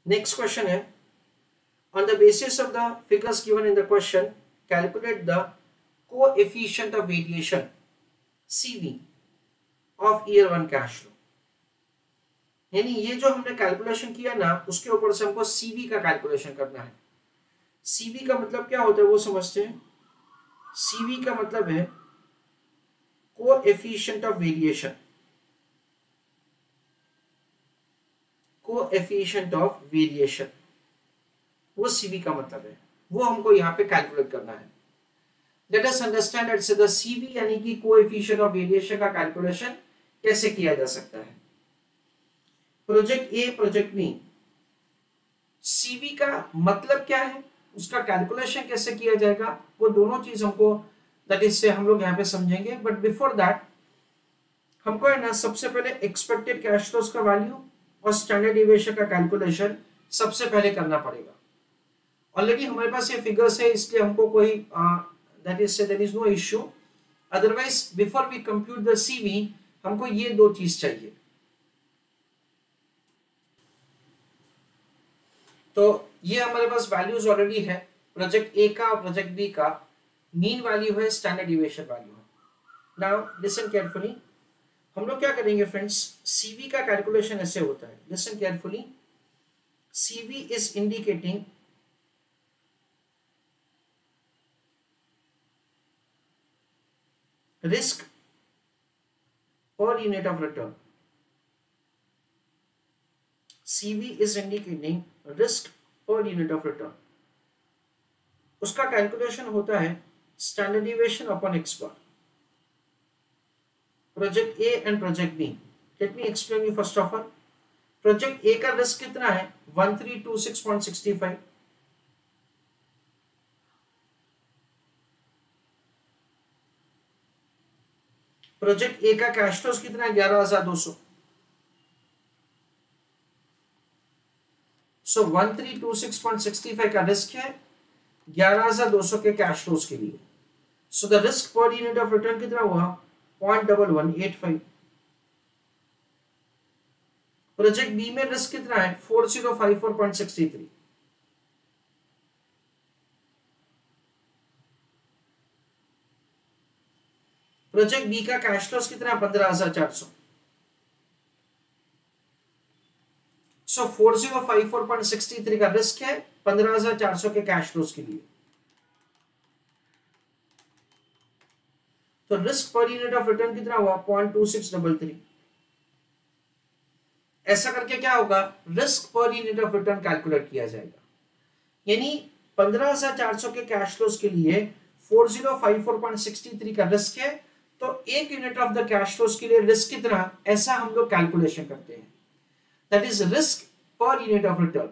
Next question है, on the basis of the figures given in the question, calculate the coefficient of variation CV of year one cash flow। यानी ये जो हमने calculation किया ना, उसके ऊपर से हमको CV का कैलकुलेशन करना है। CV का मतलब क्या होता है वो समझते हैं। CV का मतलब है coefficient of variation, coefficient of variation, वो CV का मतलब है, वो हमको यहाँ पे कैलकुलेट करना है। Let us understand it's the CV यानी कि कोएफिशिएंट ऑफ वेरिएशन का कैलकुलेशन कैसे किया जा सकता है। Project A, project B, CV का मतलब क्या है, उसका कैलकुलेशन कैसे किया जाएगा, वो दोनों चीज हमको दैट इज से हम लोग यहाँ पे समझेंगे। बट बिफोर दैट हमको है ना सबसे पहले एक्सपेक्टेड कैश फ्लोज का वैल्यू और स्टैंडर्ड डिविएशन का कैलकुलेशन सबसे पहले करना पड़ेगा। ऑलरेडी हमारे पास ये फिगर्स है, इसलिए हमको कोई that is say there is no issue. Otherwise before we compute the CV हमको ये दो चीज चाहिए। तो ये हमारे पास वैल्यूज ऑलरेडी है, प्रोजेक्ट ए का और प्रोजेक्ट बी का मीन वैल्यू है, स्टैंडर्ड डिविएशन वैल्यू है। नाउ लिसन केयरफुली, हम लोग क्या करेंगे फ्रेंड्स, CV का कैलकुलेशन ऐसे होता है। Listen carefully, CV is indicating risk per unit of return. CV is indicating risk per unit of return। उसका कैलकुलेशन होता है standard deviation upon x bar. Project A and project B, let me explain you first of all. Project A का risk कितना है 1326.65, project A का cash flows कितना है 11200। सो 1326.65 का रिस्क है, 11200 के कैश फ्लोज के लिए। So the risk per unit of return कितना हुआ 0.1185। प्रोजेक्ट बी में रिस्क कितना है 4054.63। प्रोजेक्ट बी का कैश फ्लोज कितना है 15400। सो 4054.63 का रिस्क है, 15400 के कैश फ्लोज के लिए। तो risk per unit of return कितना हुआ 0.2633। ऐसा करके क्या होगा, risk per unit of return calculate किया जाएगा। यानी 15400 के कैश फ्लोज के लिए 4054.63 का रिस्क है, तो एक unit of the cash flows के लिए रिस्क कितना, ऐसा हम लोग कैलकुलेशन करते हैं। That is risk per unit of return.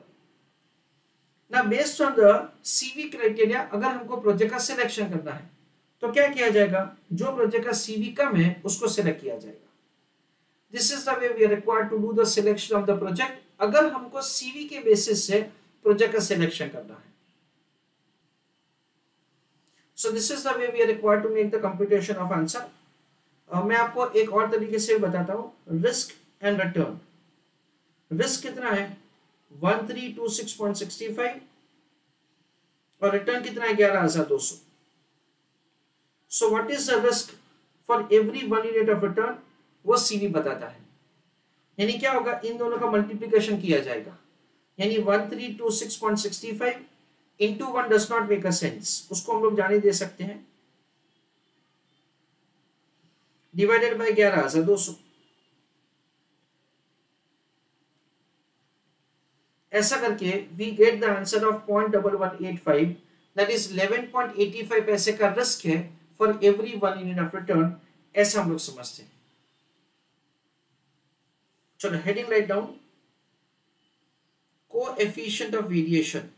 ना based on the CV criteria, अगर हमको प्रोजेक्ट का सिलेक्शन करना है तो क्या किया जाएगा, जो प्रोजेक्ट का CV कम है उसको सिलेक्ट किया जाएगा। This is the way we are required to do the selection of the project, अगर हमको CV के बेसिस से प्रोजेक्ट का सिलेक्शन करना है। So this is the way we are required to make the computation of answer. मैं आपको एक और तरीके से बताता हूं, रिस्क एंड रिटर्न। रिस्क कितना है 1326.65 और रिटर्न कितना है 11200। So what is the risk for every 1 unit of return, वो CV बताता है। यानी क्या होगा, इन दोनों का मल्टीप्लिकेशन किया जाएगा। यानी 1326.65 into 1 does not make a sense, उसको हम लोग जाने दे सकते हैं, डिवाइडेड बाय 11200। ऐसा करके we get the answer of 0.1185, that is 11.85 पैसे का रिस्क है for every 1 unit of return, ऐसा हम लोग समझते हैं। चलो heading write down, coefficient of variation.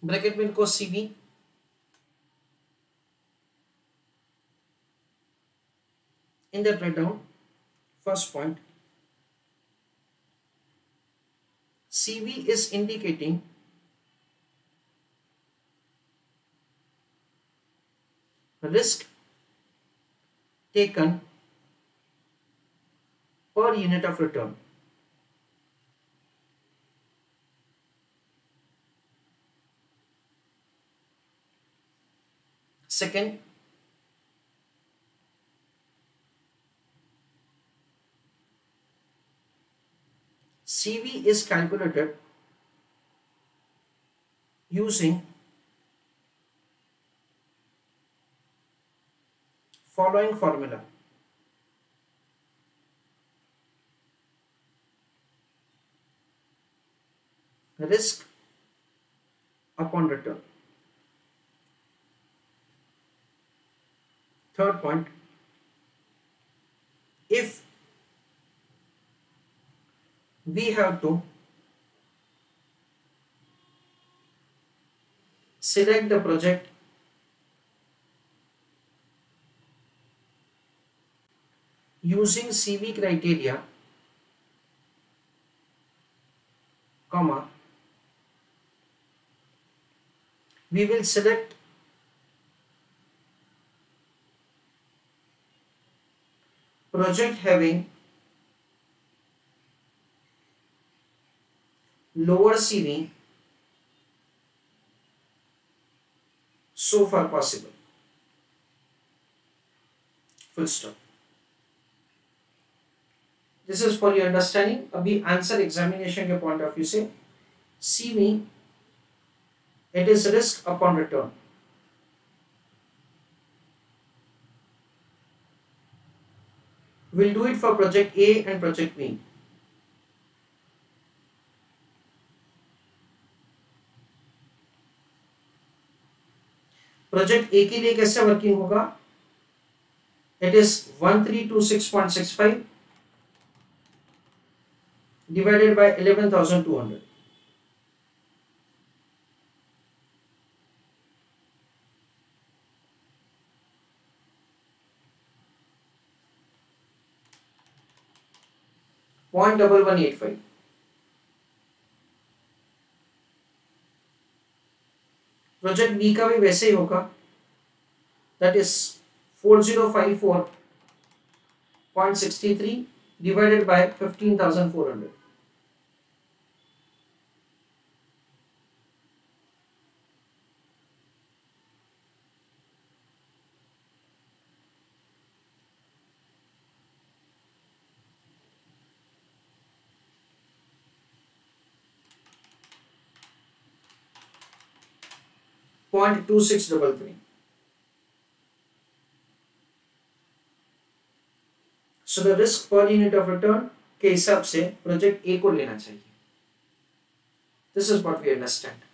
Bracket में इनको CV, in that write down first point, CV is indicating risk taken per unit of return. Second, CV is calculated using following formula. Risk upon return. Third point, if we have to select the project using CV criteria, comma, we will select project having lower CV so far possible. Full stop. This is for your understanding. अभी answer examination के point of view से CV it is risk upon return. We'll do it for project A and project B. Project A के लिए कैसे working होगा? It is 1326.65 divided by 11,200. .1185. Project B का भी वैसे ही होगा, that is 4054.63 divided by 15,400. .2633. So the risk per unit of return के हिसाब से प्रोजेक्ट ए को लेना चाहिए. This is what we understand.